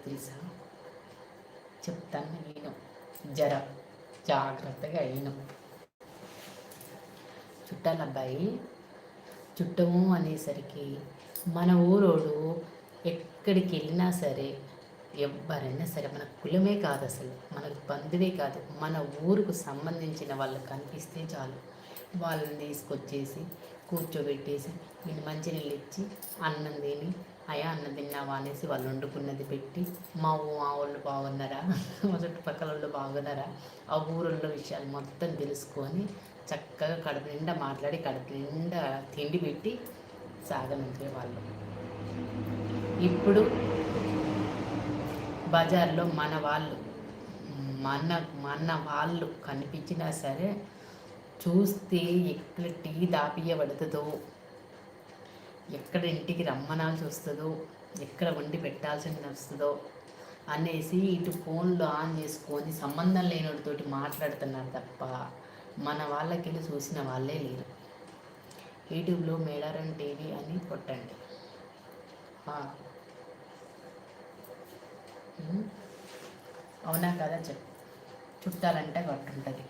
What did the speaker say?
తెలుసా? చెప్తాను నేను, జర జాగ్రత్తగా అయిను. చుట్టాలబ్బాయి చుట్టము అనేసరికి మన ఊరోడు ఎక్కడికి వెళ్ళినా సరే, ఎవరైనా సరే, మన కులమే కాదు, అసలు మనకు బంధువే కాదు, మన ఊరుకు సంబంధించిన వాళ్ళు కనిపిస్తే చాలు, వాళ్ళని తీసుకొచ్చేసి కూర్చోబెట్టేసి నేను మంచినీళ్ళు ఇచ్చి అన్నం తిని, అయ్యా అన్నం తిన్నావా అనేసి వాళ్ళు వండుకున్నది పెట్టి, మా వాళ్ళు బాగున్నారా, మా చుట్టుపక్కల వాళ్ళు బాగున్నారా, ఆ ఊళ్ళో విషయాలు మొత్తం తెలుసుకొని చక్కగా కడుపు నిండా మాట్లాడి కడుపు నిండా తిండి పెట్టి సాగనంపే వాళ్ళు. ఇప్పుడు బజార్లో మన వాళ్ళు కనిపించినా సరే, చూస్తే ఎక్కడ టీ దాపియబడుతుందో, ఎక్కడ ఇంటికి రమ్మనాల్సి వస్తుందో, ఎక్కడ వండి పెట్టాల్సి వస్తుందో అనేసి ఇటు ఫోన్లో ఆన్ చేసుకొని సంబంధం లేనితోటి మాట్లాడుతున్నారు తప్ప మన వాళ్ళకి చూసిన వాళ్ళే లేరు. యూట్యూబ్లో మేడారం టీవీ అని కొట్టండి. అవునా కదా చెప్పు. చుట్టాలంటే గట్టుంటుంది.